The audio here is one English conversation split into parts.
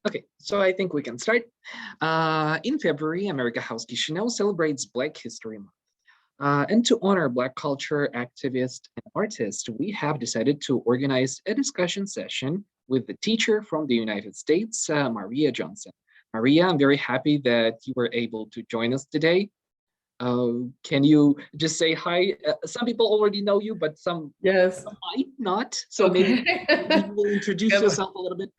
Okay, so I think we can start. In February, House Chisinau celebrates Black History Month. And to honor Black culture activists and artists, we have decided to organize a discussion session with the teacher from the United States, Maria Johnson. Maria, I'm very happy that you were able to join us today. Can you just say hi? Some people already know you, but some Yes. might not. So maybe you will introduce yourself a little bit.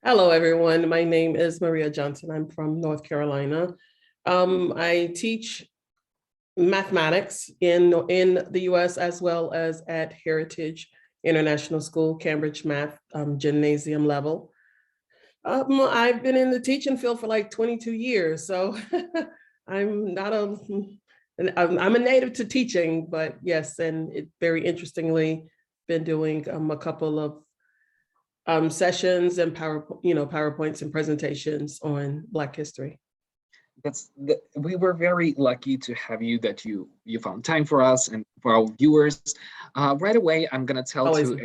Hello, everyone. My name is Maria Johnson. I'm from North Carolina. I teach mathematics in the US as well as at Heritage International School, Cambridge Math, gymnasium level. I've been in the teaching field for like 22 years, so I'm a native to teaching, but yes, and it very interestingly been doing a couple of sessions and PowerPoints and presentations on Black history. We were very lucky to have you, that you found time for us and for our viewers. Right away, I'm gonna tell to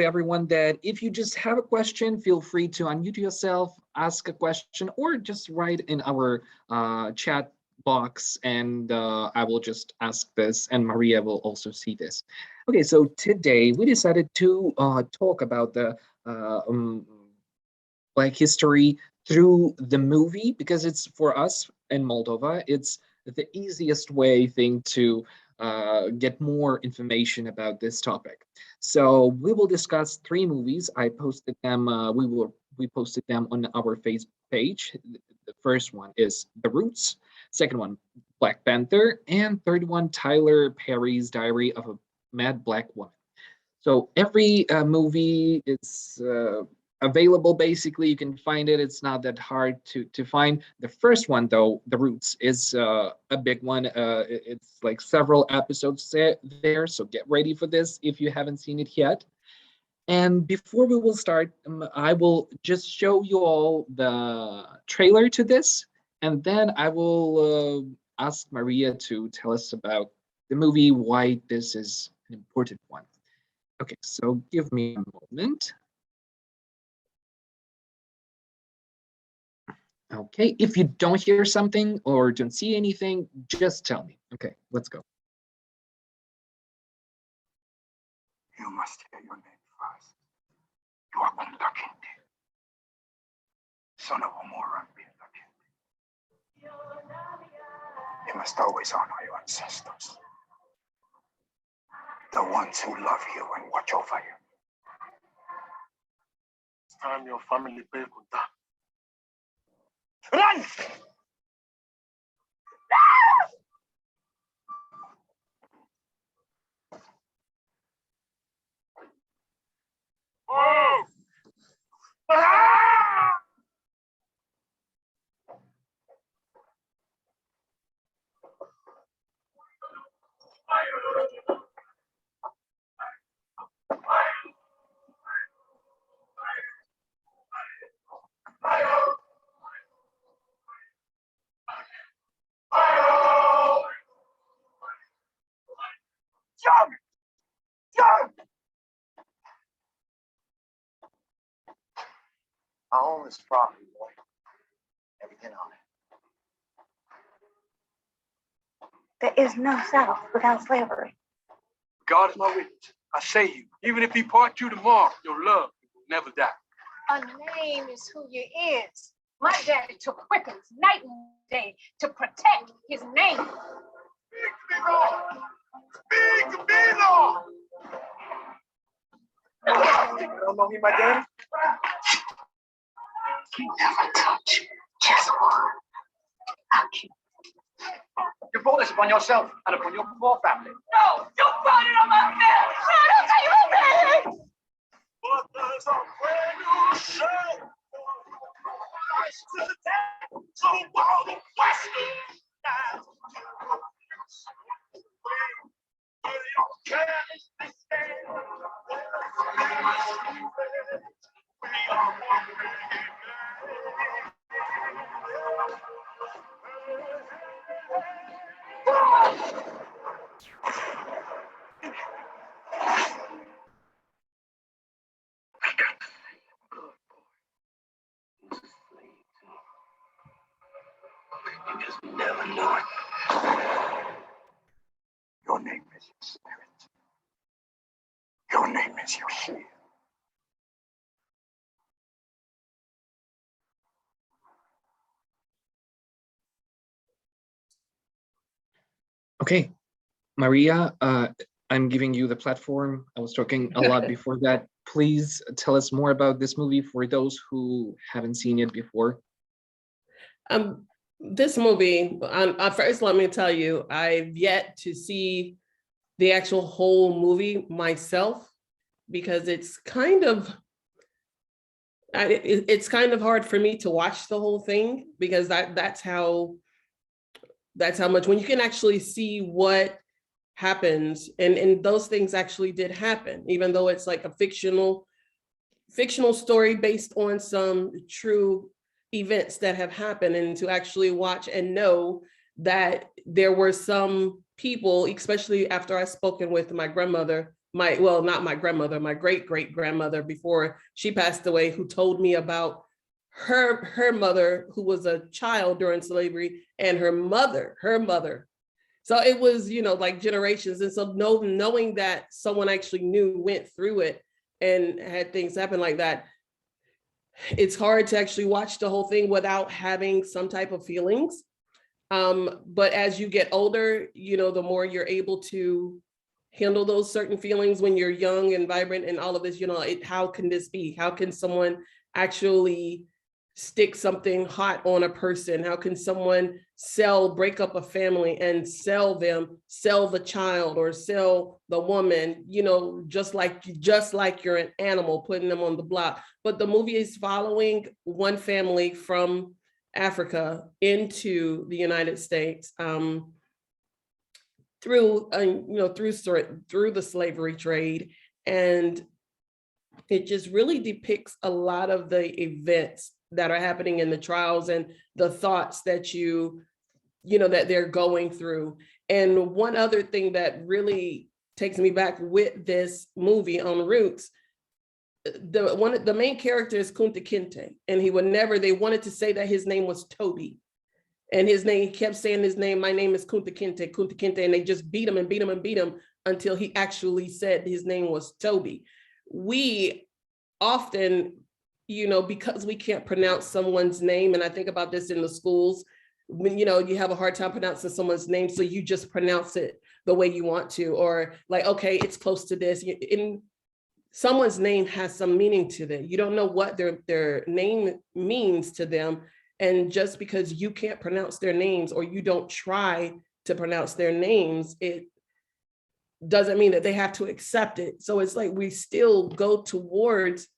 everyone that if you just have a question, feel free to unmute yourself, ask a question, or just write in our chat box, and I will just ask this, and Maria will also see this. Okay, so today we decided to talk about the Black history through the movie, because it's, for us in Moldova, it's the easiest thing to get more information about this topic. So we will discuss 3 movies. I posted them. We posted them on our Facebook page. The first one is The Roots. Second one, Black Panther, and third one, Tyler Perry's Diary of a Mad Black Woman. So every movie is available. Basically, you can find it. It's not that hard to find. The first one, though, The Roots, is a big one. It's like several episodes there, so get ready for this if you haven't seen it yet. And before we will start, I will just show you all the trailer to this, and then I will ask Maria to tell us about the movie, why this is an important one. Okay, so give me a moment. Okay, if you don't hear something or don't see anything, just tell me. Okay, let's go. You must hear your name first. You are Untitled, son of Omora and You must always honor your ancestors, the ones who love you and watch over you. It's time your family pay kunta. Run! Oh! Ah! Jump! Jump! I own this property, boy. Everything on it. There is no South without slavery. God is my witness. I say you, even if he part you tomorrow, your love will never die. A name is who you is. My daddy took whippings night and day to protect his name. Speak to me, Lord. Speak to me, Lord. You don't know me, my daddy? You never touch just one. I'll keep. You brought this upon yourself and upon your poor family. No, you brought it on my family. Don't say you me. But there's a brand new show. So while the West stands, as you hear. Okay, Maria, I'm giving you the platform. I was talking a lot before that. Please tell us more about this movie for those who haven't seen it before. This movie, first let me tell you, I've yet to see the actual whole movie myself because it's kind of hard for me to watch the whole thing because that's how much when you can actually see what happens and those things actually did happen, even though it's like a fictional story based on some true events that have happened, and to actually watch and know that there were some people, especially after I spoken with my grandmother, not my grandmother, my great-great-grandmother before she passed away, who told me about her mother, who was a child during slavery, and her mother. So it was, like generations. And so knowing that someone actually went through it and had things happen like that, it's hard to actually watch the whole thing without having some type of feelings. But as you get older, the more you're able to handle those certain feelings when you're young and vibrant and all of this, how can this be? How can someone actually stick something hot on a person? How can someone break up a family and sell the child or sell the woman, just like you're an animal, putting them on the block. But the movie is following one family from Africa into the United States through the slavery trade. And it just really depicts a lot of the events that are happening in the trials and the thoughts that that they're going through. And one other thing that really takes me back with this movie on Roots, the main character is Kunta Kinte, and they wanted to say that his name was Toby. And he kept saying his name, my name is Kunta Kinte, and they just beat him and beat him and beat him until he actually said his name was Toby. We often, because we can't pronounce someone's name, and I think about this in the schools, when, you have a hard time pronouncing someone's name, so you just pronounce it the way you want to, or like, okay, it's close to this. Someone's name has some meaning to them. You don't know what their name means to them. And just because you can't pronounce their names or you don't try to pronounce their names, it doesn't mean that they have to accept it. So it's like we still go towards,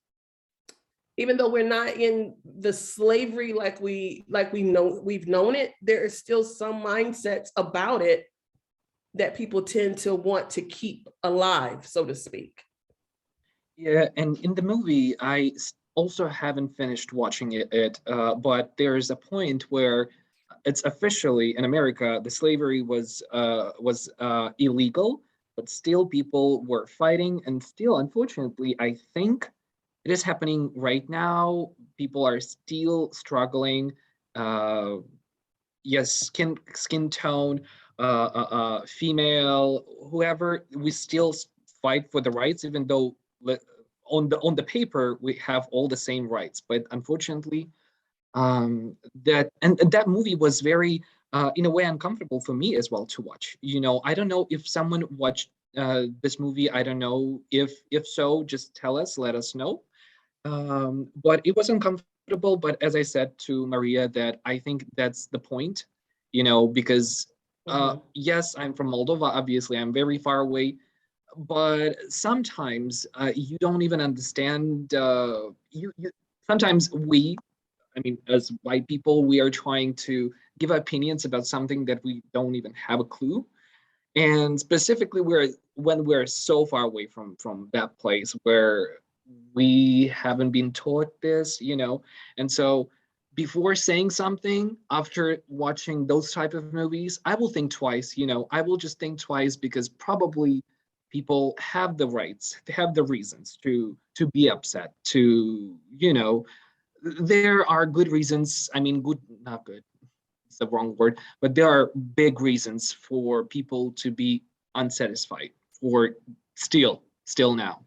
even though we're not in the slavery like we've known it, there is still some mindsets about it that people tend to want to keep alive, so to speak. Yeah, and in the movie, also haven't finished watching it, but there's a point where it's officially in America, the slavery was illegal, but still people were fighting, and still, unfortunately, I think it is happening right now. People are still struggling. Yes, skin tone, female, whoever, we still fight for the rights, even though on the paper we have all the same rights. But unfortunately, that movie was very, in a way, uncomfortable for me as well to watch. I don't know if someone watched this movie. I don't know if so, just tell us, let us know. But it was uncomfortable. But as I said to Maria, that I think that's the point, because yes, I'm from Moldova. Obviously, I'm very far away. But sometimes you don't even understand. Sometimes I mean, as white people, we are trying to give opinions about something that we don't even have a clue. And specifically, when we're so far away from that place where we haven't been taught this, and so before saying something after watching those type of movies, I will think twice. I will just think twice, because probably people have the rights, they have the reasons to be upset, to there are good reasons. I mean, good, not good, it's the wrong word, but there are big reasons for people to be unsatisfied for still now.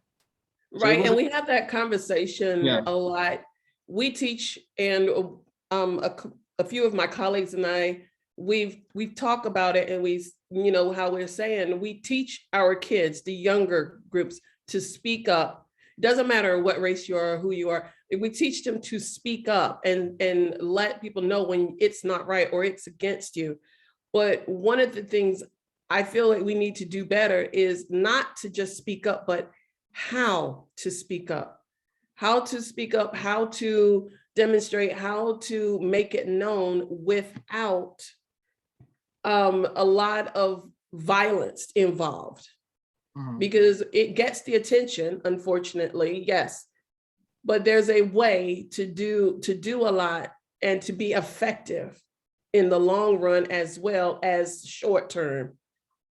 Right, and was- we have that conversation Yeah. a lot. We teach, and a few of my colleagues and I, we've talked about it, and how we're saying we teach our kids, the younger groups, to speak up. Doesn't matter what race you are, or who you are. We teach them to speak up and let people know when it's not right or it's against you. But one of the things I feel like we need to do better is not to just speak up, but how to speak up, how to demonstrate, how to make it known without a lot of violence involved, Mhm. because it gets the attention, unfortunately, yes, but there's a way to do a lot and to be effective in the long run as well as short term.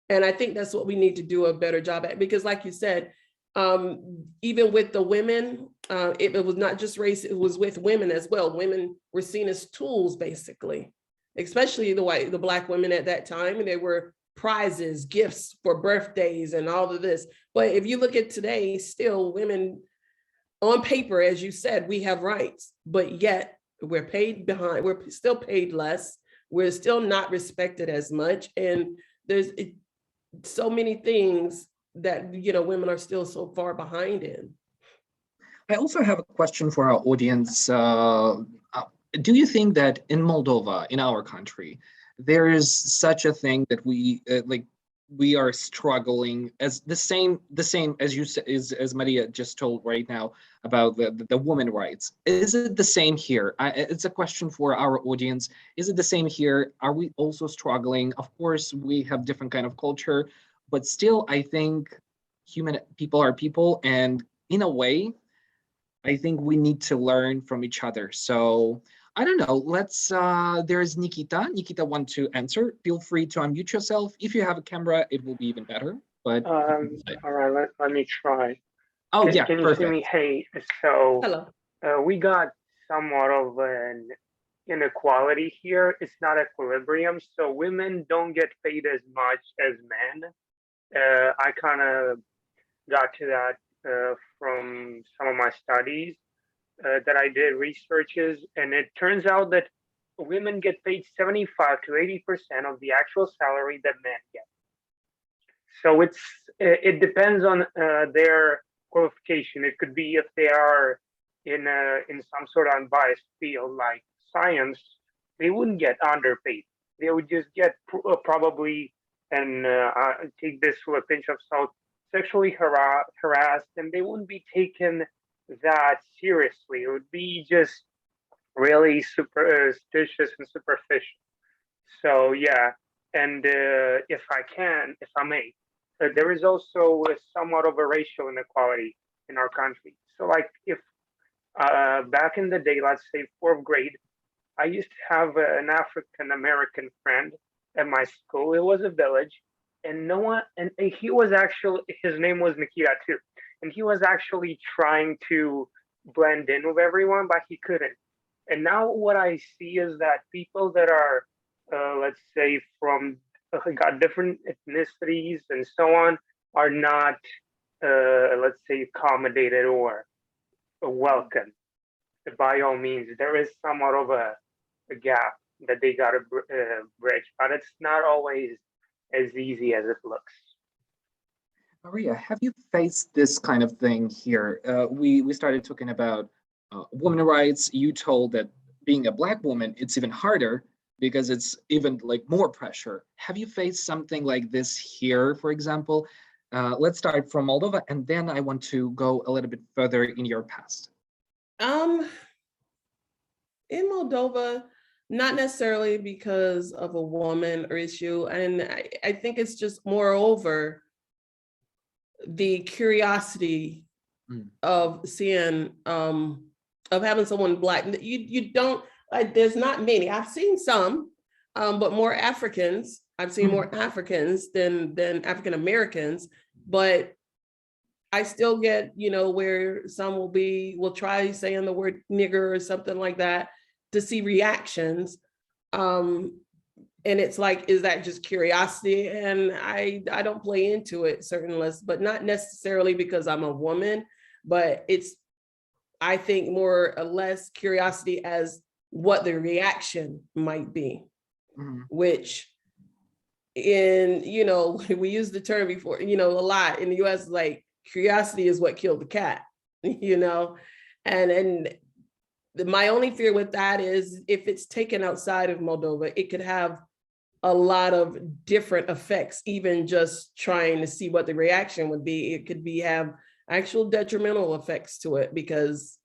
And I think that's what we need to do a better job at, because like you said, even with the women, it was not just race, it was with women as well. Women were seen as tools, basically, especially the Black women at that time, and they were prizes, gifts for birthdays and all of this. But if you look at today, still women on paper, as you said, we have rights, but yet we're paid behind, we're still paid less, we're still not respected as much. And there's so many things that women are still so far behind in. I also have a question for our audience. Do you think that in Moldova, in our country, there is such a thing that we are struggling as the same as you said, as Maria just told right now about the women rights? Is it the same here? It's a question for our audience. Is it the same here? Are we also struggling? Of course, we have different kind of culture, but still, I think people are people, and in a way, I think we need to learn from each other. So I don't know. There's Nikita. Nikita want to answer. Feel free to unmute yourself. If you have a camera, it will be even better. But All right, let me try. oh yeah, Can you see perfect. me? Hey, so Hello. we got somewhat of an inequality here. It's not equilibrium, so women don't get paid as much as men. I kind of got to that from some of my studies that I did researches, and it turns out that women get paid 75 to 80% of the actual salary that men get. So it depends on their qualification. It could be if they are in some sort of unbiased field like science, they wouldn't get underpaid. They would just get probably, and take this with a pinch of salt, sexually harassed, and they wouldn't be taken that seriously. It would be just really superstitious and superficial. So yeah, and if I may, there is also somewhat of a racial inequality in our country. So like if back in the day, let's say fourth grade, I used to have an African American friend at my school. It was a village, and no one, and he was actually, his name was Nikita too, and he was actually trying to blend in with everyone, but he couldn't. And now what I see is that people that are, let's say, from got different ethnicities and so on, are not, let's say, accommodated or welcome. By all means, there is somewhat of a gap that they got to bridge, but it's not always as easy as it looks. Maria, have you faced this kind of thing here? We started talking about women's rights. You told that being a Black woman, it's even harder because it's even like more pressure. Have you faced something like this here, for example? Let's start from Moldova, and then I want to go a little bit further in your past. In Moldova, not necessarily because of a woman or issue, and I think it's just moreover the curiosity of seeing of having someone Black. You don't like, there's not many. I've seen some, but more Africans. I've seen more Africans than African Americans, but I still get, where some will try saying the word nigger or something like that to see reactions. And it's like, is that just curiosity? And I don't play into it, certainly, but not necessarily because I'm a woman. but it's, I think, more or less curiosity as what the reaction might be, which we use the term before, a lot in the US, like curiosity is what killed the cat, and my only fear with that is if it's taken outside of Moldova, it could have a lot of different effects, even just trying to see what the reaction would be. It could have actual detrimental effects to it, because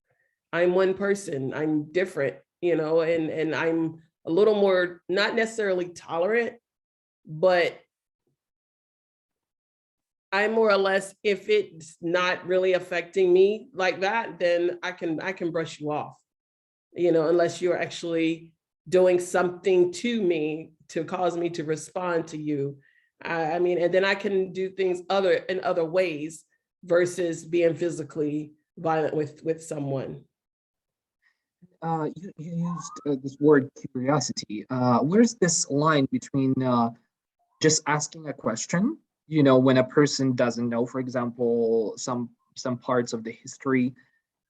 I'm one person, I'm different, and I'm a little more, not necessarily tolerant, but I more or less, if it's not really affecting me like that, then I can brush you off, unless you're actually doing something to me to cause me to respond to you. And then I can do things in other ways versus being physically violent with someone. You used this word curiosity. Where's this line between just asking a question, when a person doesn't know, for example, some parts of the history,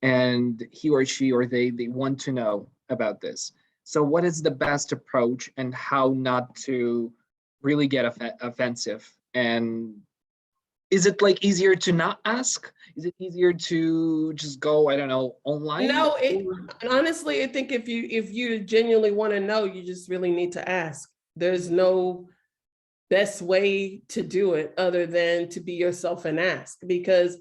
and he or she or they want to know about this. So what is the best approach, and how not to really get offensive? And is it like easier to not ask? Is it easier to just go, I don't know, online? No, honestly, I think if you genuinely want to know, you just really need to ask. There's no best way to do it other than to be yourself and ask, because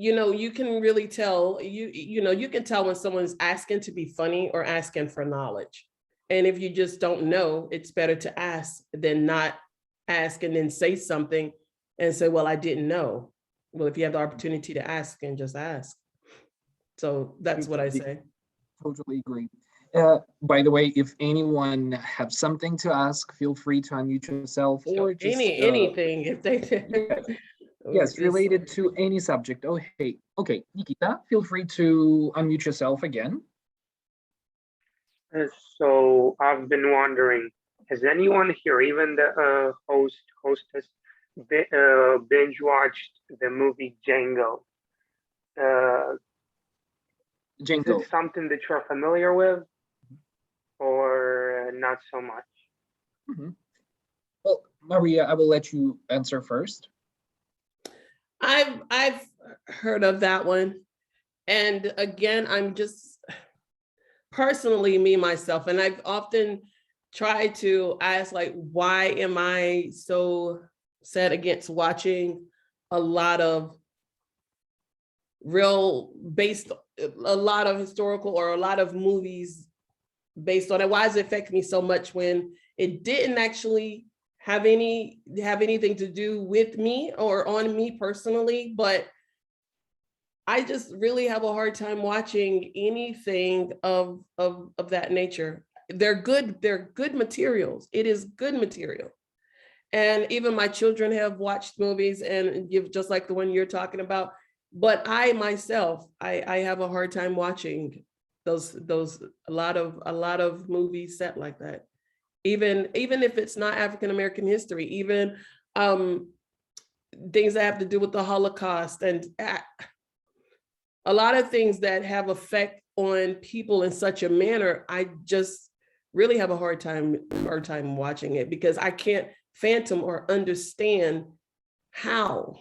you can really tell, you can tell when someone's asking to be funny or asking for knowledge. And if you just don't know, it's better to ask than not ask and then say something and say, well, I didn't know. Well, if you have the opportunity to ask, and just ask. So that's what I say. Totally agree. By the way, if anyone have something to ask, feel free to unmute yourself, or just anything if they yes, related to any subject. Oh, hey, okay, Nikita, feel free to unmute yourself again. So I've been wondering, has anyone here, even the hostess, binge watched the movie Django? Django. Is it something that you're familiar with, or not so much? Well, Maria, I will let you answer first. I've heard of that one. And again, I'm just personally me, myself, and I've often tried to ask, like, why am I so set against watching a lot of a lot of historical or a lot of movies based on it? Why does it affect me so much when it didn't actually have anything to do with me or on me personally? But I just really have a hard time watching anything of that nature. They're good materials. It is good material. And even my children have watched movies and just like the one you're talking about. But I myself, I have a hard time watching those a lot of movies set like that. Even if it's not African American history, even things that have to do with the Holocaust, and a lot of things that have effect on people in such a manner, I just really have a hard time watching it, because I can't fathom or understand how,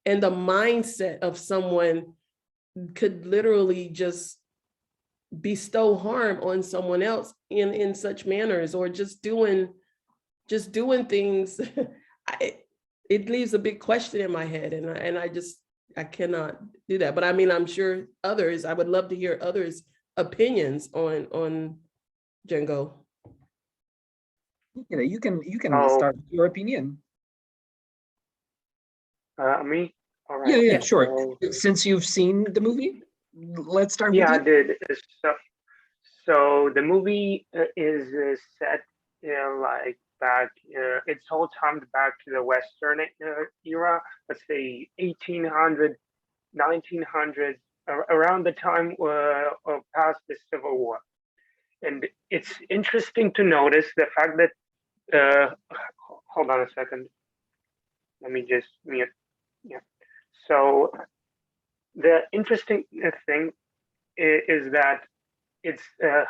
and the mindset of someone could literally just bestow harm on someone else in such manners, or just doing things. It leaves a big question in my head, and I cannot do that. But I mean, I'm sure others, I would love to hear others' opinions on Django. You can start with your opinion. Me? All right. Yeah, sure. Since you've seen the movie, let's start with you. Yeah, I did. So the movie is set like back, it's all timed back to the Western era, let's say 1800, 1900, around the time of past the Civil War. And it's interesting to notice the fact that, hold on a second. Let me just mute. Yeah. So interesting thing is that it's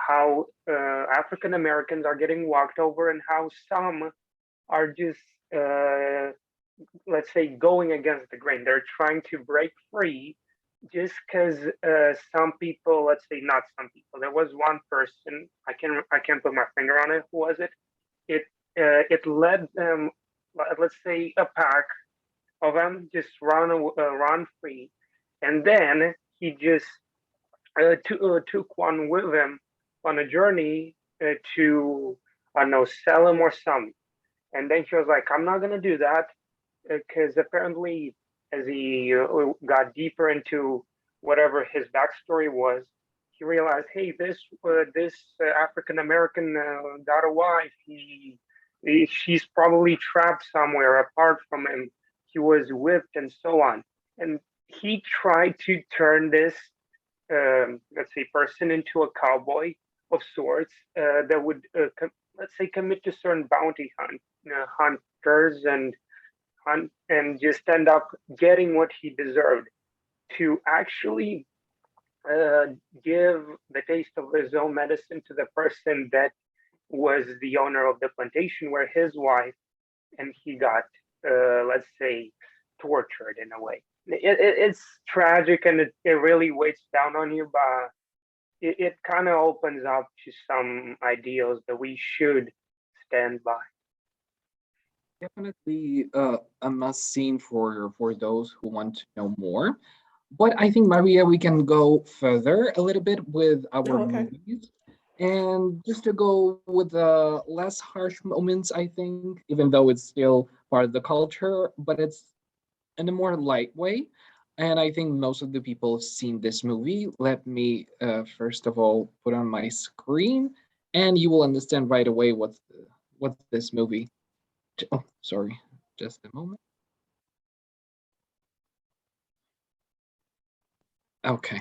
how African Americans are getting walked over and how some are just, let's say, going against the grain. They're trying to break free just because some people, let's say not some people, there was one person, I can't put my finger on it, who was it? It led them, let's say a pack of them just run free, and then he just took one with him on a journey to, I don't know, sell him or something. And then he was like, I'm not gonna do that, because apparently as he got deeper into whatever his backstory was, he realized, hey, this African American got a wife. She's probably trapped somewhere apart from him. He was whipped and so on. And he tried to turn this, let's say, person into a cowboy of sorts that would, let's say, commit to certain bounty hunters and hunt and just end up getting what he deserved, to actually give the taste of his own medicine to the person that was the owner of the plantation where his wife and he got, let's say, tortured in a way. It's tragic, and it really weighs down on you, but it kind of opens up to some ideals that we should stand by. Definitely a must see for those who want to know more. But I think, Maria, we can go further a little bit with our okay. movies. And just to go with the less harsh moments, I think, even though it's still part of the culture, but it's in a more light way. And I think most of the people have seen this movie. Let me first of all put on my screen, and you will understand right away what's this movie. Oh, sorry, just a moment. Okay.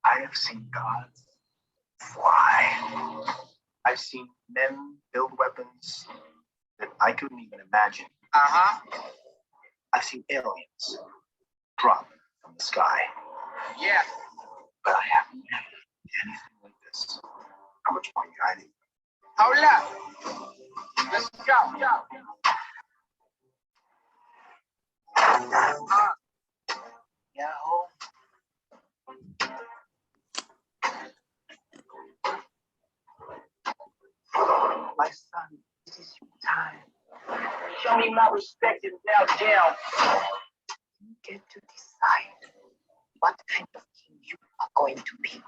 I have seen gods fly. I've seen men build weapons that I couldn't even imagine. I've seen aliens drop from the sky. Yeah. But I have never seen anything like this. How much more are you hiding? Hold up. Let's go. Yahoo. My son, this is your time. Show me my respect and bow down. You get to decide what kind of king you are going to be.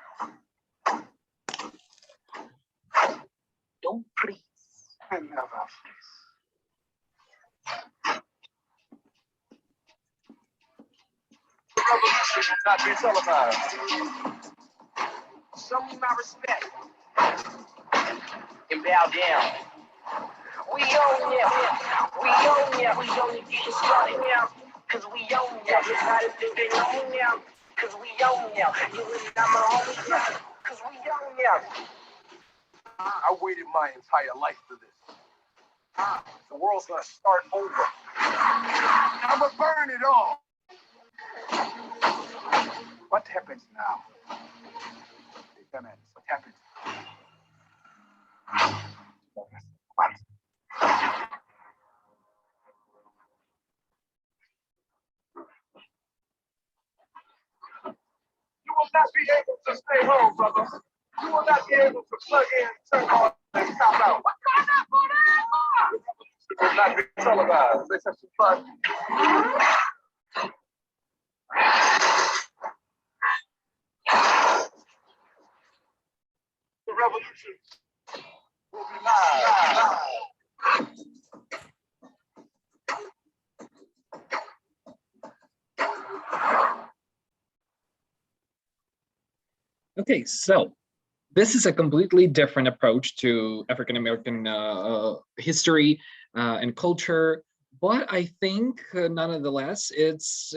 Don't freeze. I never freeze. The revolution will not be televised. Show me my respect and bow down. We own ya. We own ya. We only getting started now, cause we own ya. It's not as if they own ya, cause we own ya. You and I'm a homie ya, cause we own ya. I waited my entire life for this. The world's gonna start over. I'm gonna burn it all. What happens now? What happens? What? You will not be able to stay home, brother. You will not be able to plug in, turn on, and cop out. What's going on forever? It will not be televised. Let's have some fun. The revolution will be live. Okay, so this is a completely different approach to African American history and culture, but I think nonetheless it's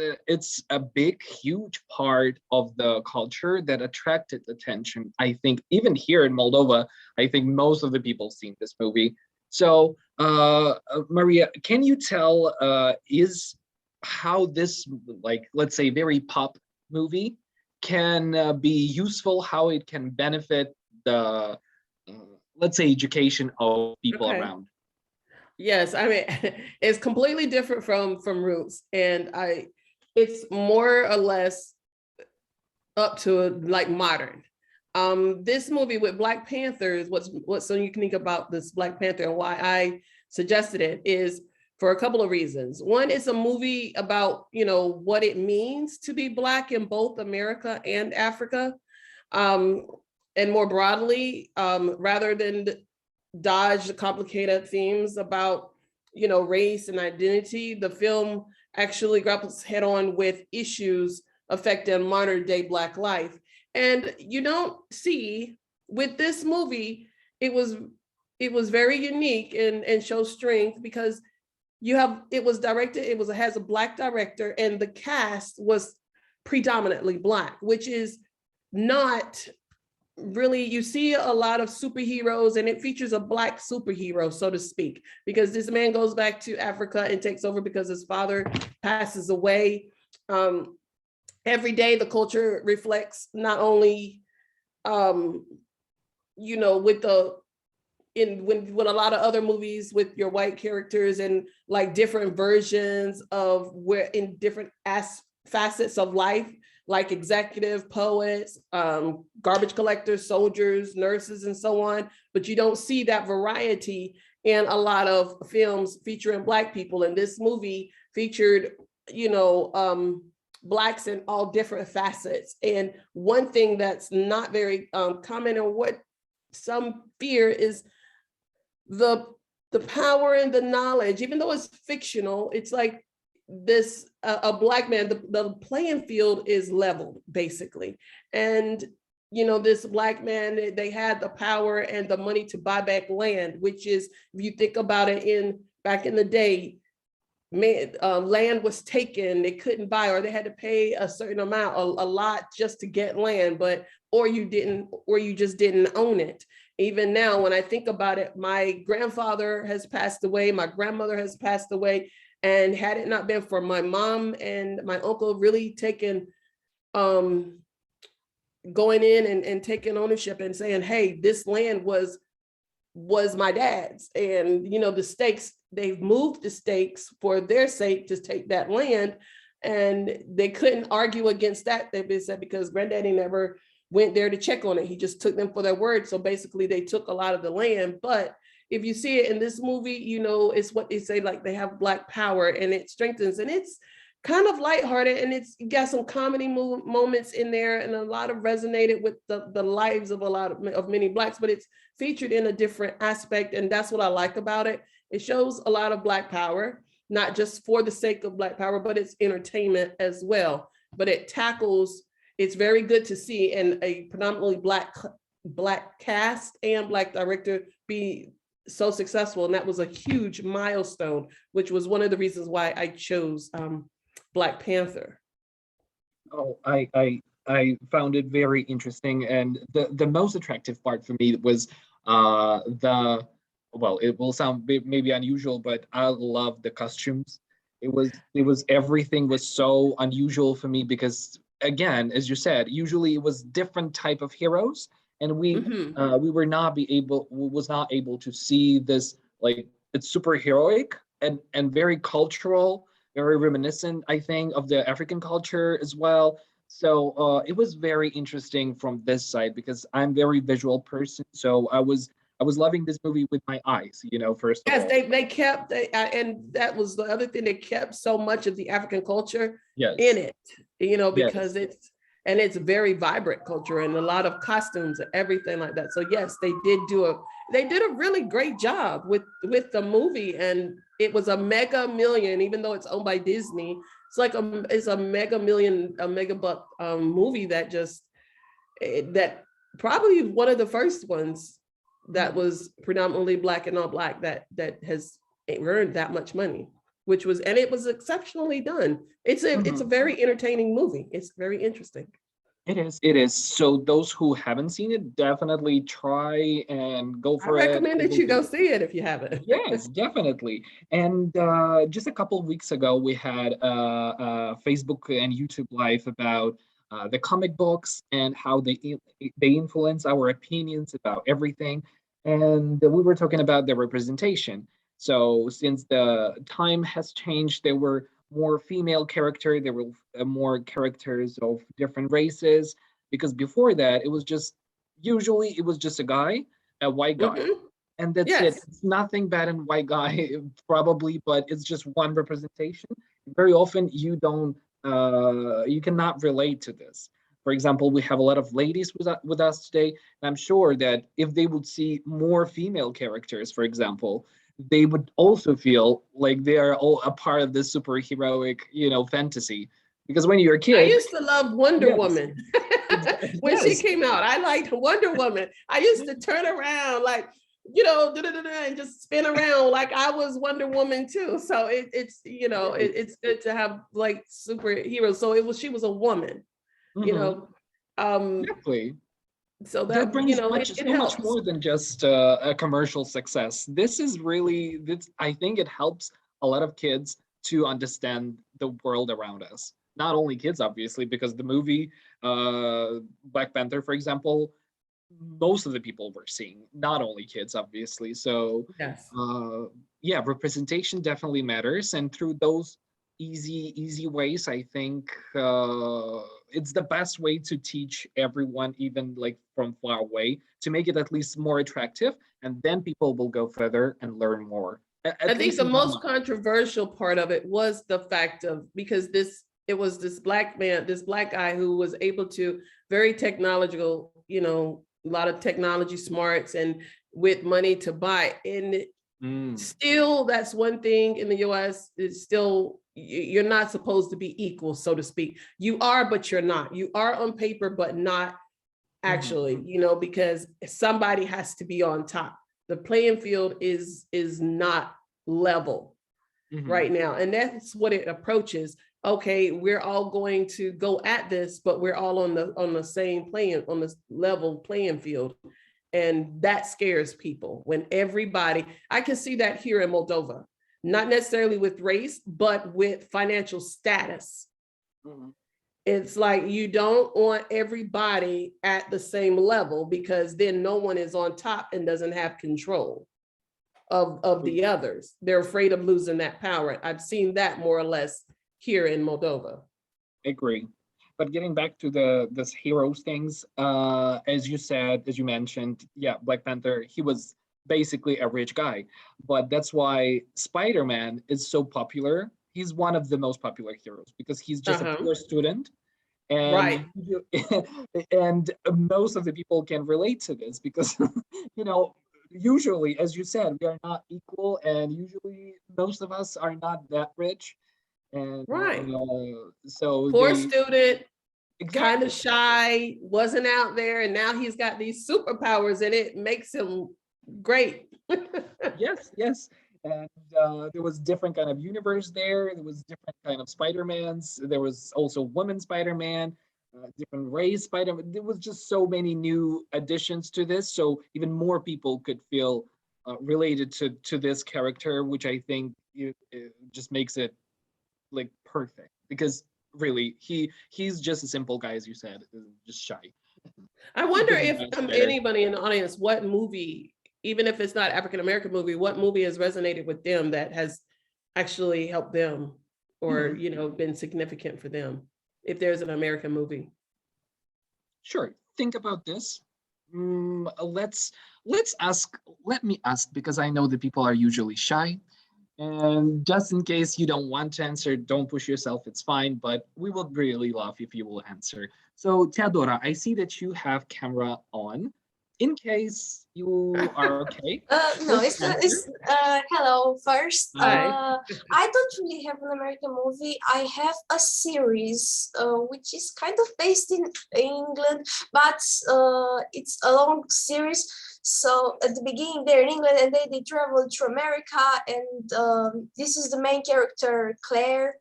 a big, huge part of the culture that attracted attention. I think even here in Moldova, I think most of the people seen this movie. So Maria, can you tell is how this, like, let's say very pop movie can be useful, how it can benefit the, let's say, education of people Okay. around. Yes, I mean, it's completely different from Roots, and it's more or less up to like modern. This movie with Black Panthers, what's so unique about this Black Panther and why I suggested it is for a couple of reasons. One, it's a movie about, what it means to be Black in both America and Africa. And more broadly, rather than dodge the complicated themes about, race and identity, the film actually grapples head on with issues affecting modern day Black life. And you don't see with this movie, it was very unique and shows strength because it has a Black director and the cast was predominantly Black, which is not really, you see a lot of superheroes and it features a Black superhero, so to speak, because this man goes back to Africa and takes over because his father passes away. Every day the culture reflects not only, with with a lot of other movies with your white characters and like different versions of where in different facets of life, like executive, poets, garbage collectors, soldiers, nurses, and so on. But you don't see that variety in a lot of films featuring Black people. And this movie featured, Blacks in all different facets. And one thing that's not very common and what some fear is the power and the knowledge, even though it's fictional, it's like this a Black man, the playing field is leveled basically. And this Black man, they had the power and the money to buy back land, which is, if you think about it, back in the day, land was taken, they couldn't buy, or they had to pay a certain amount, a lot just to get land, or you just didn't own it. Even now, when I think about it, my grandfather has passed away, my grandmother has passed away, and had it not been for my mom and my uncle really taking, going in and taking ownership and saying, hey, this land was my dad's, and the stakes, they've moved the stakes for their sake to take that land, and they couldn't argue against that. They've been said because granddaddy never went there to check on it. He just took them for their word. So basically they took a lot of the land. But if you see it in this movie, it's what they say, like they have Black power, and it strengthens, and it's kind of lighthearted, and it's got some comedy moments in there, and a lot of resonated with the lives of of many Blacks, but it's featured in a different aspect. And that's what I like about it. It shows a lot of Black power, not just for the sake of Black power, but it's entertainment as well. But it's very good to see, and a predominantly Black cast and Black director be so successful. And that was a huge milestone, which was one of the reasons why I chose Black Panther. Oh, I found it very interesting, and the most attractive part for me was well, it will sound maybe unusual, but I love the costumes. It was everything was so unusual for me because, again, as you said, usually it was different type of heroes, and we was not able to see this, like, it's super heroic and very cultural, very reminiscent, I think, of the African culture as well. So it was very interesting from this side because I'm very visual person. So I was loving this movie with my eyes, first of all. Yes, they kept, and that was the other thing, they kept so much of the African culture Yes. in it, because Yes. it's very vibrant culture and a lot of costumes and everything like that. So yes, they did a really great job with the movie, and it was a mega million, even though it's owned by Disney. It's like it's a mega buck movie that that probably one of the first ones that was predominantly Black and all Black that has earned that much money, and it was exceptionally done. It's a very entertaining movie. It's very interesting. It is. So those who haven't seen it, definitely try and go I for it. recommend It that will you be go see it if you haven't. Yes, definitely. And just a couple of weeks ago, we had a Facebook and YouTube live about the comic books and how they influence our opinions about everything. And we were talking about the representation. So since the time has changed, there were more female characters, there were more characters of different races. Because before that, it was just a guy, a white guy, Mhm. and that's it. Yes. It's nothing bad in white guy, probably, but it's just one representation. Very often you cannot relate to this. For example, we have a lot of ladies with us today, and I'm sure that if they would see more female characters, for example, they would also feel like they are all a part of this superheroic, fantasy. Because when you're a I kid, used to love Wonder yes, Woman. When she yes, came out, I liked Wonder Woman. I used to turn around like, and just spin around like I was Wonder Woman too. So it's good to have like superheroes. So she was a woman, you mhm, know. Um, exactly. so That that, brings it so much helps. more than just a commercial success. This I think it helps a lot of kids to understand the world around us. Not only kids, obviously, because the movie Black Panther, for example, most of the people were seeing, not only kids, obviously. So, Yes. uh, yeah, representation definitely matters, and through those easy ways, I think it's the best way to teach everyone, even like from far away, to make it at least more attractive, and then people will go further and learn more. I At think least the in my most mind. controversial part of it was the fact of, because it was this black man, this black guy who was able to, very technological, a lot of technology smarts and with money to buy. And Mm, still, that's one thing in the US, is still, you're not supposed to be equal, so to speak. You are, but you're not. You are on paper, but not mhm, actually, because somebody has to be on top. The playing field is not level mhm. right now. And that's what it approaches. Okay, we're all going to go at this, but we're all on the same on the level playing field. And that scares people when everybody, I can see that here in Moldova, not necessarily with race, but with financial status. Mhm. It's like you don't want everybody at the same level, because then no one is on top and doesn't have control of the others. They're afraid of losing that power. I've seen that more or less here in Moldova. Agree. But getting back to this heroes things, as you said, as you mentioned, yeah, Black Panther, he was basically a rich guy. But that's why Spider-Man is so popular. He's one of the most popular heroes because he's just a Uh-huh. poor student, and Right. and most of the people can relate to this because you know usually, as you said, we are not equal, and usually most of us are not that rich, and Right. so Poor they student, kind of exactly. shy, wasn't out there, and now he's got these superpowers, and it makes him great. Yes, yes. And there was different kind of universe there. There was different kind of Spider-Mans. There was also woman Spider-Man, different race Spider-Man. There was just so many new additions to this, so even more people could feel related to this character, which I think it just makes it like perfect. Because really, he's just a simple guy, as you said, just shy. I He wonder could be if much better. anybody in the audience, what movie, even if it's not African American movie, what movie has resonated with them that has actually helped them, or Hmm. been significant for them, if there's an American movie. Sure. Think about this. Let's ask. Let me ask because I know that people are usually shy. And just in case you don't want to answer, don't push yourself. It's fine. But we would really love if you will answer. So Teodora, I see that you have camera on. In case you are okay, No, let's it's not. answer. Hello. First, Hi. I don't really have an American movie. I have a series, which is kind of based in England, but it's a long series. So at the beginning, they're in England, and they travel to America, and this is the main character, Claire.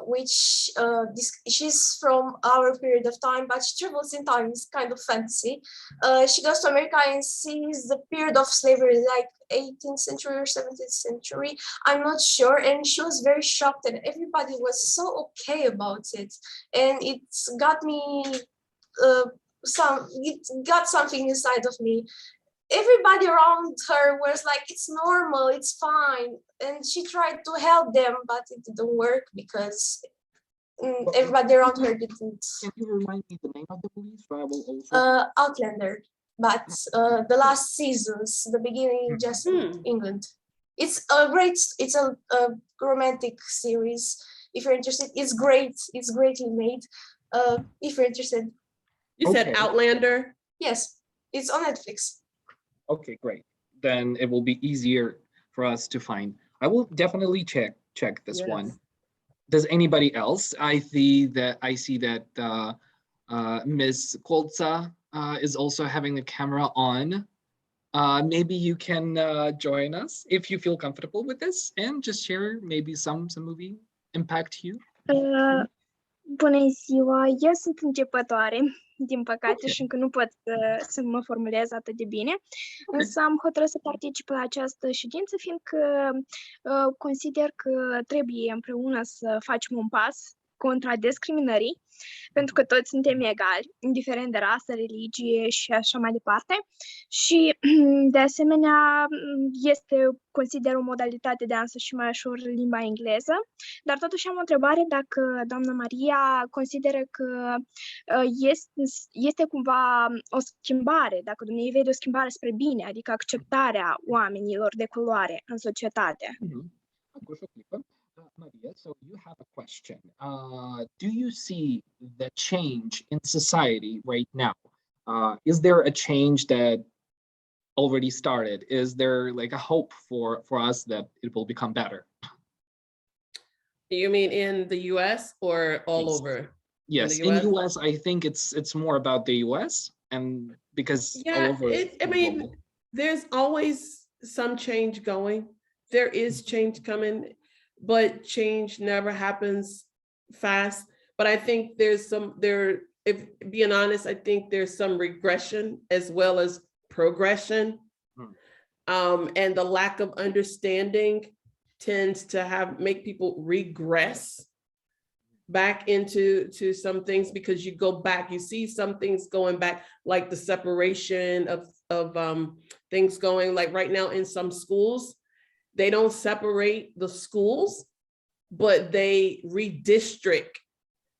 which she's from our period of time, but she travels in time. It's kind of fantasy. She goes to America and sees the period of slavery, like 18th century or 17th century. I'm not sure. And she was very shocked, and everybody was so okay about it. And it's got me it got something inside of me. Everybody around her was like, it's normal, it's fine. And she tried to help them, but it didn't work because everybody around her didn't. Can you remind me the name of the movie? So I will also. Outlander, but the last seasons, the beginning just in England. It's a romantic series. If you're interested, it's great. It's greatly made. If you're interested. You said Okay. Outlander? Yes, it's on Netflix. Okay, great. Then it will be easier for us to find. I will definitely check this one. Yes. Does anybody else? I see that Ms. Koltza is also having the camera on. Maybe you can join us if you feel comfortable with this and just share maybe some movie impact you. Bună ziua, eu sunt începătoare, din păcate, Ok. și încă nu pot să mă formulez atât de bine, însă am hotărât să particip la această ședință, fiindcă consider că trebuie împreună să facem un pas contra discriminării, pentru că toți suntem egali, indiferent de rasă, religie și așa mai departe. Și, de asemenea, consider o modalitate de a însuși mai ușor limba engleză, dar totuși am o întrebare dacă doamna Maria consideră că este cumva o schimbare, dacă dumneavoastră vede o schimbare spre bine, adică acceptarea oamenilor de culoare în societate. Maria, so you have a question. Do you see the change in society right now? Is there a change that already started? Is there like a hope for us that it will become better? You mean in the US or all Yes. over? Yes, in US, I think it's more about the US, and because all over. There's always some change going. There is change coming, but change never happens fast. But I think if being honest, I think there's some regression as well as progression. And the lack of understanding tends to make people regress back into some things, because you go back, you see some things going back, like the separation of things going, like right now in some schools, they don't separate the schools, but they redistrict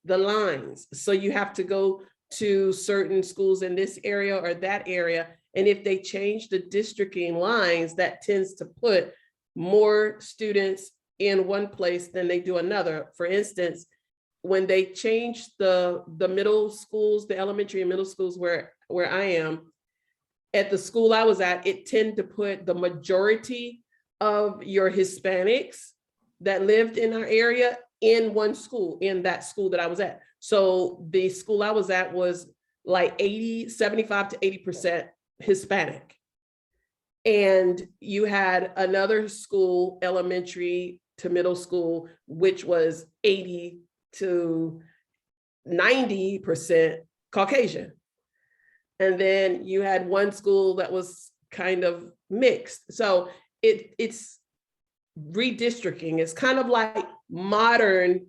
the lines. So you have to go to certain schools in this area or that area. And if they change the districting lines, that tends to put more students in one place than they do another. For instance, when they changed the middle schools, the elementary and middle schools where I am, at the school I was at, it tended to put the majority of your Hispanics that lived in our area in one school, in that school that I was at. So the school I was at was like 75 to 80% Hispanic. And you had another school, elementary to middle school, which was 80 to 90% Caucasian. And then you had one school that was kind of mixed. So it's redistricting. It's kind of like modern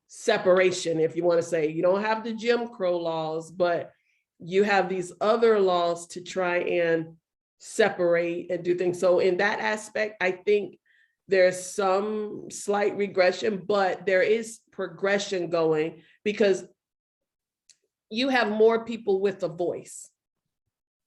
separation, if you want to say. You don't have the Jim Crow laws, but you have these other laws to try and separate and do things. So in that aspect, I think there's some slight regression, but there is progression going, because you have more people with a voice.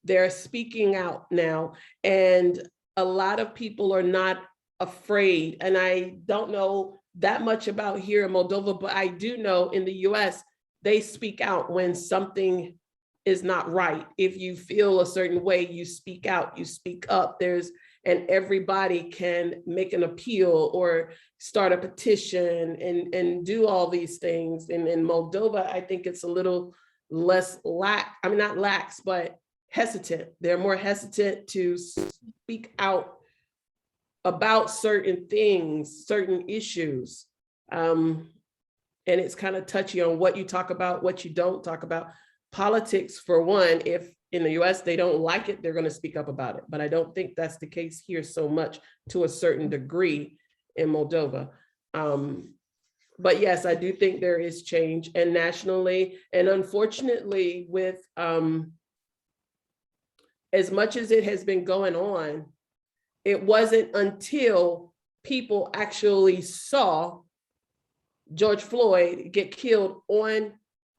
They're speaking out now, and a lot of people are not afraid. And I don't know that much about here in Moldova, but I do know in the US, they speak out when something is not right. If you feel a certain way, you speak out, you speak up. And everybody can make an appeal or start a petition and do all these things. And in Moldova, I think it's a little less not lax, but hesitant. They're more hesitant to speak out about certain things, certain issues. And it's kind of touchy on what you talk about, what you don't talk about. Politics, for one, if in the US they don't like it, they're going to speak up about it. But I don't think that's the case here so much, to a certain degree in Moldova. But yes, I do think there is change, and nationally, and unfortunately with as much as it has been going on, it wasn't until people actually saw George Floyd get killed on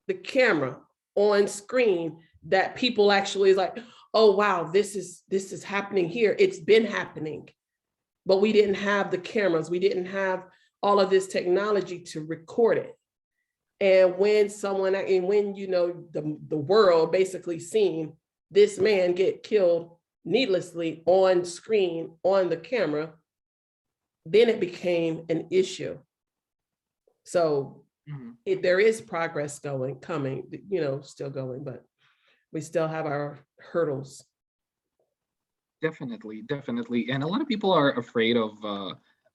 the camera, on screen, that people actually is like, oh wow, this is happening here. It's been happening, but we didn't have the cameras, we didn't have all of this technology to record it. And when someone, and when the world basically seen this man get killed needlessly on screen, on the camera, then it became an issue. So there is progress coming, still going, but we still have our hurdles. Definitely. And a lot of people are afraid of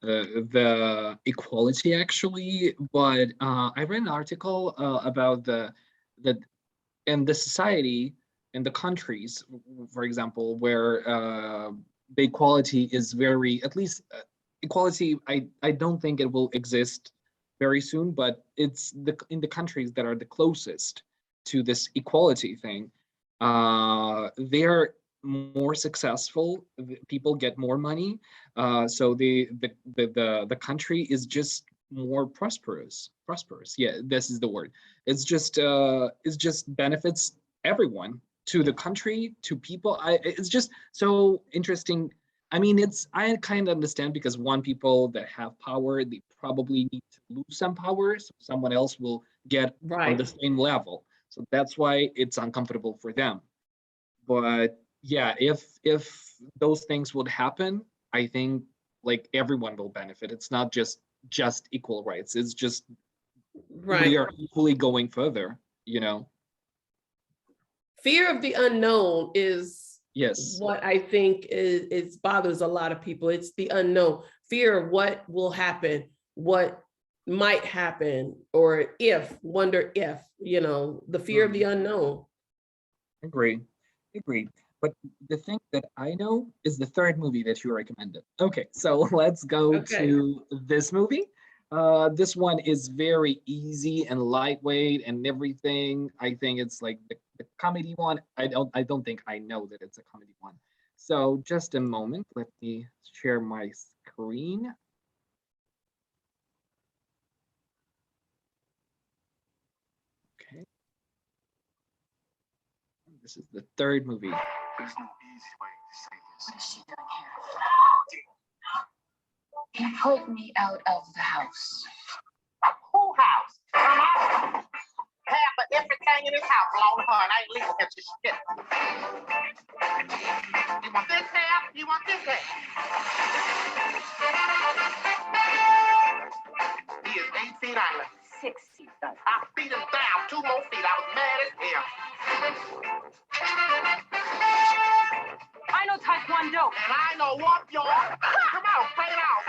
the equality, actually. But I read an article about the in the society, in the countries, for example, where the equality is very, at least equality, I don't think it will exist very soon, but it's in the countries that are the closest to this equality thing, they're more successful. People get more money, so the country is just more prosperous. Yeah, this is the word. It's just benefits everyone, to the country, to people. It's just so interesting. I mean, I kind of understand, because people that have power, they probably need to lose some power, so someone else will get on the same level. So that's why it's uncomfortable for them. But yeah, if those things would happen, I think like everyone will benefit. It's not just equal rights. It's just we are equally going further, Fear of the unknown is yes what I think is bothers a lot of people. It's the unknown, fear of what will happen, what might happen, or wonder if, the fear of the unknown. Agree. But the thing that I know is the third movie that you recommended. Okay, so let's go to this movie. This one is very easy and lightweight and everything. I think it's like the comedy one. I don't think I know that it's a comedy one. So just a moment, let me share my screen. Okay. This is the third movie. There's no easy way to say this. What is she doing here? You put me out of the house. Who house? Half of everything in this house belongs to her, and I ain't leaving here till she gets it. You want this half? You want this half? He is 8 feet under. 6 feet. I beat him down 2 more feet. I was mad as hell. I know Taekwondo. And I know what, y'all. Come on, play it out.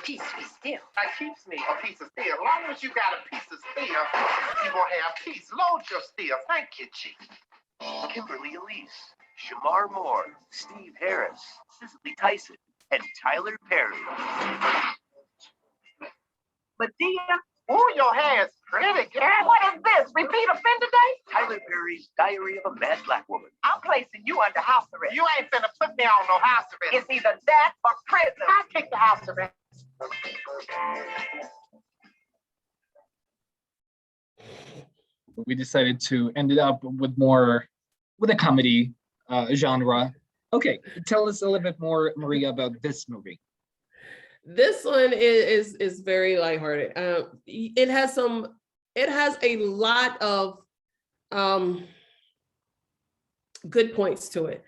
Peace be still. That keeps me a piece of steel. As long as you got a piece of steel, you will have peace. Load your steel. Thank you, Chief. Kimberly Elise, Shamar Moore, Steve Harris, Cicely Tyson, and Tyler Perry. But dear, your hair is pretty, girl. What is this? Repeat offender day? Tyler Perry's Diary of a Mad Black Woman. I'm placing you under house arrest. You ain't finna put me on no house arrest. It's either that or prison. I take the house arrest. We decided to end it up with a comedy genre. Okay, tell us a little bit more, Maria, about this movie. This one is very lighthearted. It has a lot of good points to it.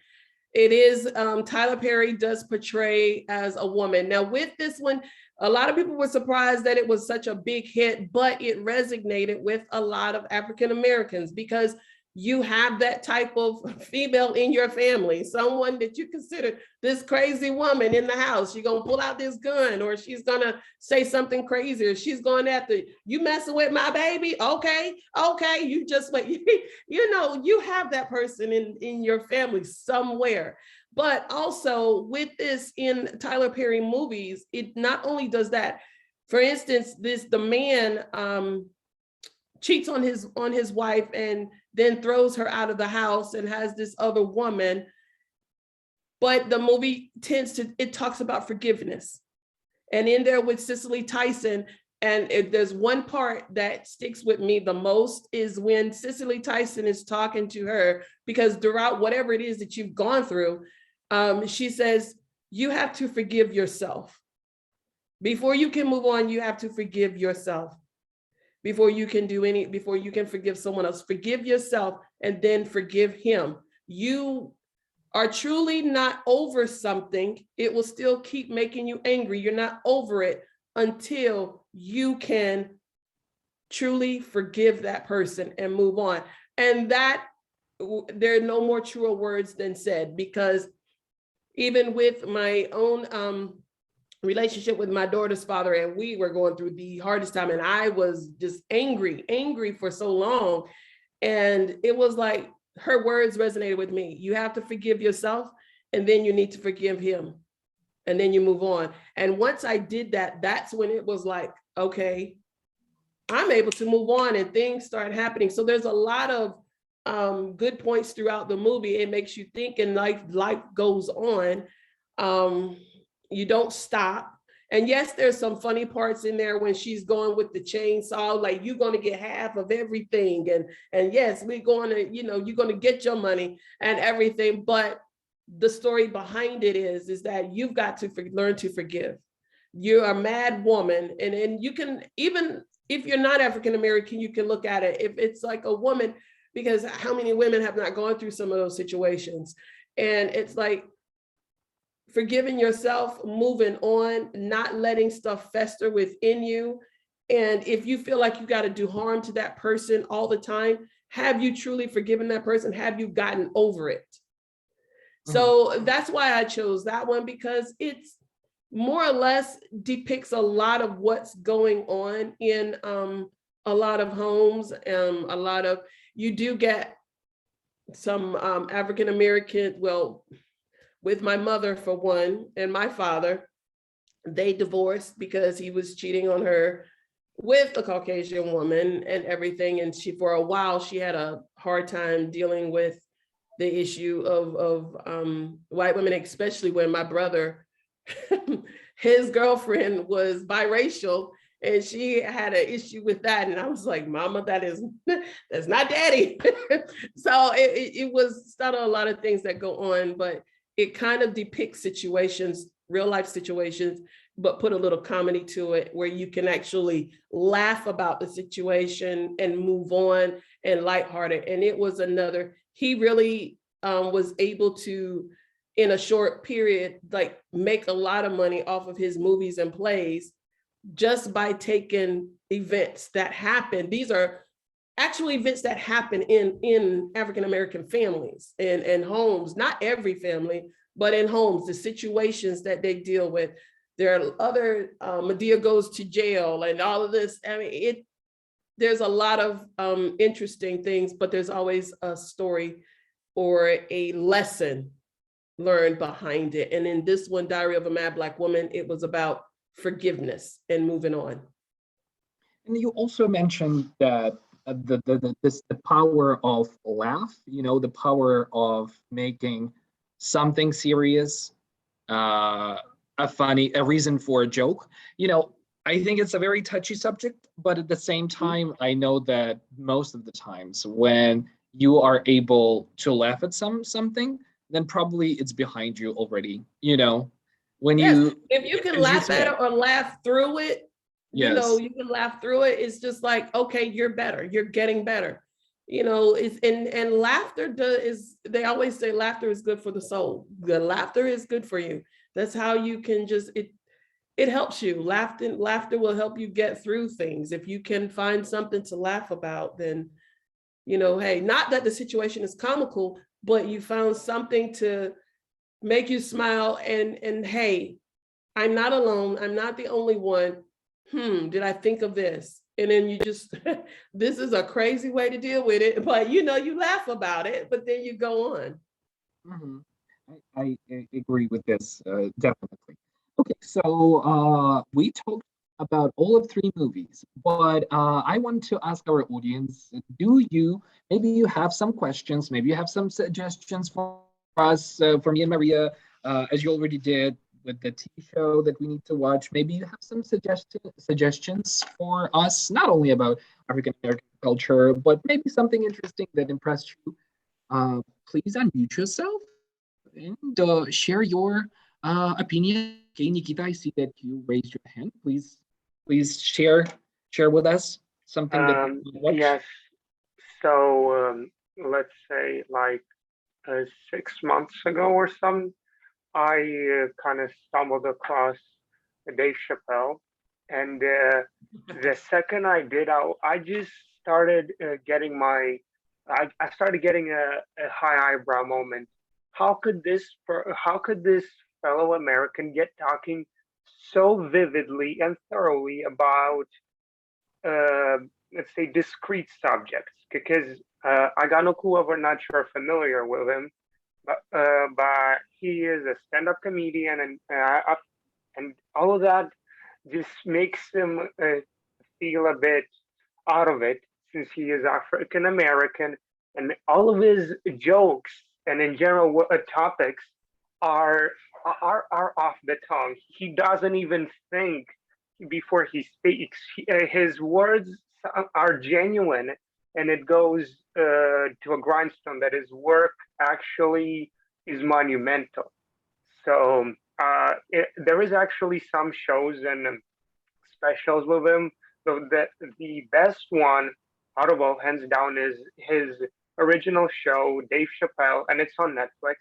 It is Tyler Perry does portray as a woman. Now with this one, a lot of people were surprised that it was such a big hit, but it resonated with a lot of African Americans because you have that type of female in your family, someone that you consider this crazy woman in the house. She's gonna pull out this gun, or she's gonna say something crazy, or she's going after you messing with my baby. Okay, you just wait. You know, you have that person in your family somewhere. But also with this in Tyler Perry movies, it not only does that. For instance, the man cheats on his wife and then throws her out of the house and has this other woman. But the movie it talks about forgiveness. And in there with Cicely Tyson, and if there's one part that sticks with me the most is when Cicely Tyson is talking to her, because throughout whatever it is that you've gone through, she says, you have to forgive yourself. Before you can move on, you have to forgive yourself. Before you can forgive someone else, forgive yourself and then forgive him. You are truly not over something. It will still keep making you angry. You're not over it until you can truly forgive that person and move on. And that there are no more truer words than said, because even with my own relationship with my daughter's father, and we were going through the hardest time, and I was just angry for so long. And it was like her words resonated with me. You have to forgive yourself, and then you need to forgive him, and then you move on. And once I did that, that's when it was like, okay, I'm able to move on, and things start happening. So there's a lot of good points throughout the movie. It makes you think, and life goes on. You don't stop. And yes, there's some funny parts in there when she's going with the chainsaw, like you're going to get half of everything. And yes, we're going to, you're going to get your money and everything. But the story behind it is that you've got to learn to forgive. You're a mad woman. And you can, even if you're not African-American, you can look at it. If it's like a woman, because how many women have not gone through some of those situations? And it's like, forgiving yourself, moving on, not letting stuff fester within you. And if you feel like you got to do harm to that person all the time, have you truly forgiven that person? Have you gotten over it? Mm-hmm. So that's why I chose that one, because it's more or less depicts a lot of what's going on in a lot of homes. You do get some African-American, with my mother for one, and my father, they divorced because he was cheating on her with a Caucasian woman and everything. And for a while, she had a hard time dealing with the issue of white women, especially when my brother, his girlfriend was biracial, and she had an issue with that. And I was like, Mama, that's not daddy. So it was a lot of things that go on, but it kind of depicts situations, real life situations, but put a little comedy to it where you can actually laugh about the situation and move on, and lighthearted. And it was he really was able to, in a short period, like make a lot of money off of his movies and plays just by taking events that happen. These are actual events that happen in African-American families and homes, not every family, but in homes, the situations that they deal with. There are other, Medea goes to jail and all of this. I mean, there's a lot of interesting things, but there's always a story or a lesson learned behind it. And in this one, Diary of a Mad Black Woman, it was about forgiveness and moving on. And you also mentioned that the power of laugh, the power of making something serious a reason for a joke. I think it's a very touchy subject, but at the same time, I know that most of the times when you are able to laugh at something, then probably it's behind you already. When if you can laugh at it or laugh through it, yes. You can laugh through it. It's just like, okay, you're better. You're getting better. And laughter they always say laughter is good for the soul. The laughter is good for you. That's how you can it helps you. Laughter will help you get through things. If you can find something to laugh about, then You know, hey, not that the situation is comical, but you found something to make you smile, and hey, I'm not alone. I'm not the only one. Did I think of this? And then you just, this is a crazy way to deal with it, but you know, you laugh about it, but then you go on. I agree with this, definitely. Okay, so we talked about all of three movies, but I want to ask our audience, maybe you have some questions, maybe you have some suggestions for us, for me and Maria, as you already did with the TV show that we need to watch. Maybe you have some suggestions for us, not only about African American culture, but maybe something interesting that impressed you. Please unmute yourself and share your opinion. Okay, Nikita, I see that you raised your hand. Please share with us something that you watched. Yes. So let's say like 6 months ago or something, I kind of stumbled across Dave Chappelle, and the second I did, I just started getting I started getting a high eyebrow moment. How could this fellow American get talking so vividly and thoroughly about let's say discrete subjects? Because I got no clue, we're not sure familiar with him, but he is a stand-up comedian, and all of that just makes him feel a bit out of it, since he is African American, and all of his jokes and in general topics are off the tongue. He doesn't even think before he speaks. His words are genuine, and it goes to a grindstone that his work actually is monumental. So there is actually some shows and specials with him. So the best one out of all, hands down, is his original show, Dave Chappelle, and it's on Netflix.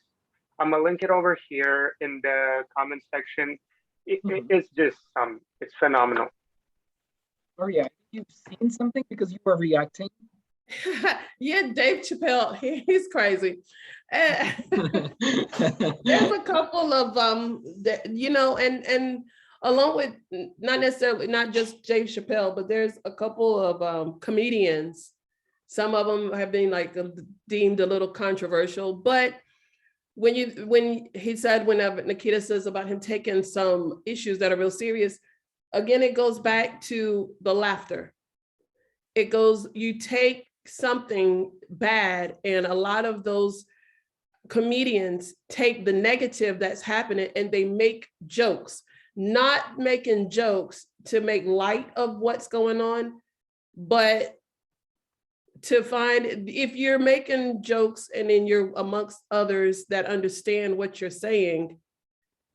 I'm gonna link it over here in the comment section. It's just it's phenomenal. Oh yeah, you've seen something because you were reacting. Yeah, Dave Chappelle, he's crazy. There's a couple of you know, and along with not just Dave Chappelle, but there's a couple of comedians. Some of them have been like deemed a little controversial, but when he said, whenever Nikita says about him taking some issues that are real serious, again, it goes back to the laughter. It goes, you take something bad, and a lot of those comedians take the negative that's happening and they make jokes, not making jokes to make light of what's going on, but to find, if you're making jokes and then you're amongst others that understand what you're saying,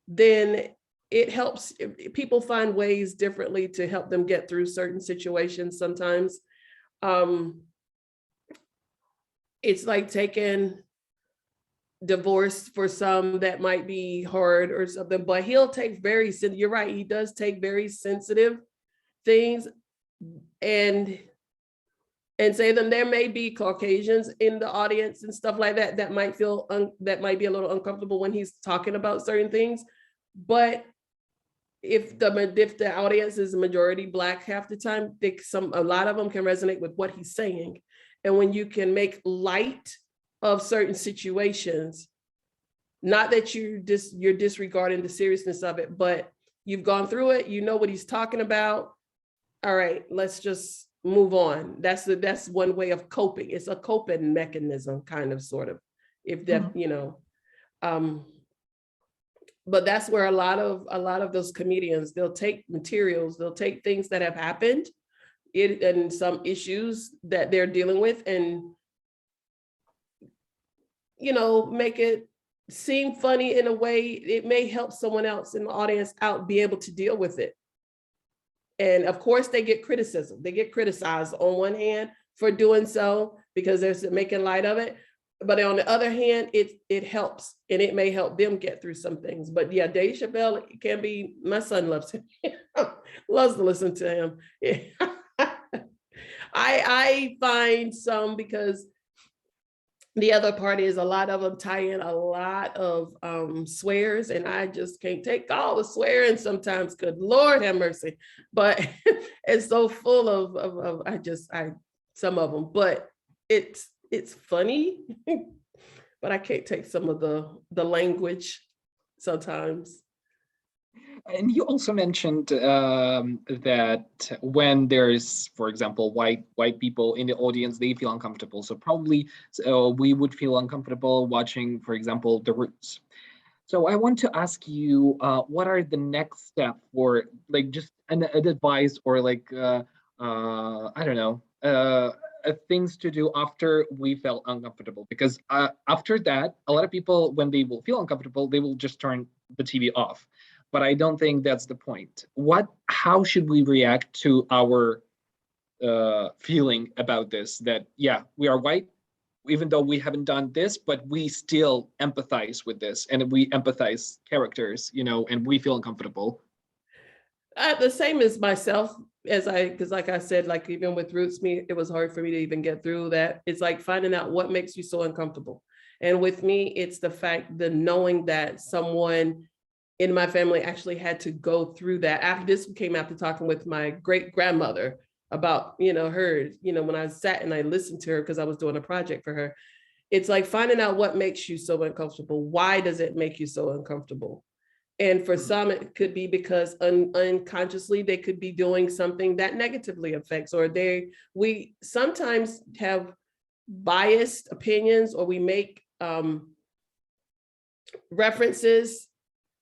then it helps people find ways differently to help them get through certain situations. Sometimes it's like taking divorce for some that might be hard or something, but he'll take you're right, he does take very sensitive things and say them. There may be Caucasians in the audience and stuff like that that might feel that might be a little uncomfortable when he's talking about certain things, but if the audience is majority Black half the time, a lot of them can resonate with what he's saying. And when you can make light of certain situations, not that you're disregarding the seriousness of it, but you've gone through it, you know what he's talking about. All right, let's just move on. That's one way of coping. It's a coping mechanism, kind of, sort of, if that, you know. But that's where a lot of those comedians, they'll take materials, they'll take things that have happened, and some issues that they're dealing with, and you know, make it seem funny in a way. It may help someone else in the audience out be able to deal with it. And of course, they get criticism. They get criticized on one hand for doing so because they're making light of it. But on the other hand, it helps, and it may help them get through some things. But yeah, Dave Chappelle can be, my son loves him, loves to listen to him. I find some because the other part is a lot of them tie in a lot of swears, and I just can't take all the swearing sometimes. Good Lord have mercy. But it's so full of some of them, but it's funny, but I can't take some of the language sometimes. And you also mentioned that when there's, for example, white people in the audience, they feel uncomfortable. So probably we would feel uncomfortable watching, for example, The Roots. So I want to ask you, what are the next step for like just an advice or like I don't know, things to do after we felt uncomfortable? Because after that, a lot of people, when they will feel uncomfortable, they will just turn the TV off. But I don't think that's the point. How should we react to our feeling about this? That yeah, we are white, even though we haven't done this, but we still empathize with this, and we empathize characters, and we feel uncomfortable. The same as myself, because like I said, like even with Roots, it was hard for me to even get through that. It's like finding out what makes you so uncomfortable. And with me, it's the knowing that someone in my family actually had to go through that. After this came after talking with my great grandmother about, her, when I sat and I listened to her because I was doing a project for her. It's like finding out what makes you so uncomfortable. Why does it make you so uncomfortable? And for some, it could be because unconsciously they could be doing something that negatively affects, or we sometimes have biased opinions, or we make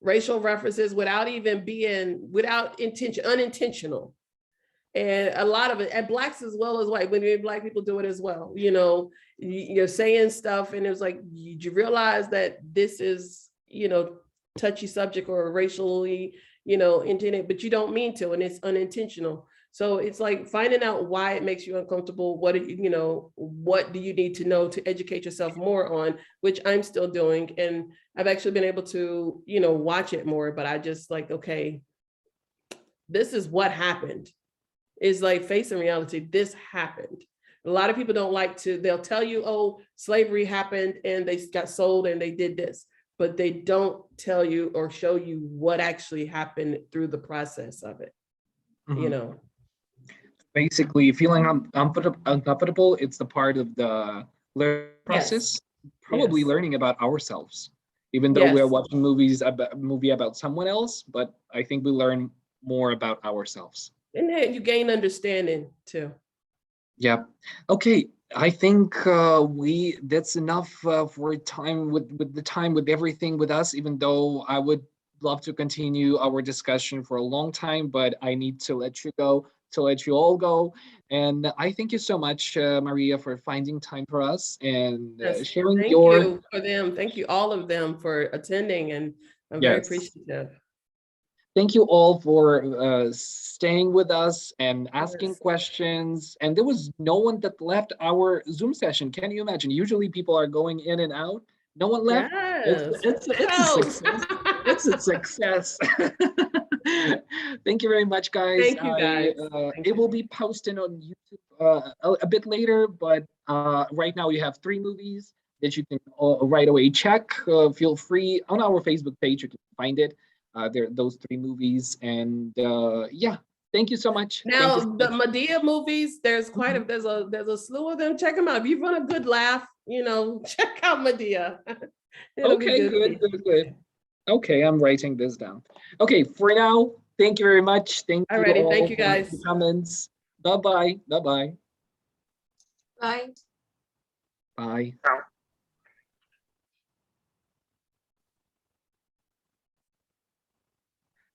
racial references without unintentional. And a lot of it, and Blacks as well as white, when Black people do it as well. You're saying stuff and it was like, you realize that this is, touchy subject or racially, intended, but you don't mean to, and it's unintentional. So it's like finding out why it makes you uncomfortable. What do you need to know to educate yourself more on, which I'm still doing. And I've actually been able to, watch it more, but I just like, okay, this is what happened. It's like facing reality. This happened. A lot of people don't like to, they'll tell you, oh, slavery happened and they got sold and they did this, but they don't tell you or show you what actually happened through the process of it, Basically, feeling uncomfortable, it's the part of the learning process, probably Yes. learning about ourselves, even though we're watching movie about someone else, but I think we learn more about ourselves. And then you gain understanding too. Yeah. Okay. I think that's enough for time with everything with us, even though I would love to continue our discussion for a long time, but I need to let you all go. And I thank you so much, Maria, for finding time for us and sharing Thank you for them. Thank you, all of them, for attending, and I'm very appreciative. Thank you all for staying with us and asking questions. And there was no one that left our Zoom session. Can you imagine? Usually people are going in and out. No one left. Yes. It's a success. It's a success. Thank you very much, guys. Thank you, guys. It will be posted on YouTube a bit later, but right now you have 3 movies that you can right away check. Feel free on our Facebook page, you can find it. There those 3 movies, and yeah, thank you so much. Now the Madea movies, there's a slew of them. Check them out. If you want a good laugh, check out Madea. Okay, good. Okay, I'm writing this down. Okay, for now, thank you very much. Thank you all. Thank you, guys. For the comments. Bye-bye. Bye. Bye. Ciao.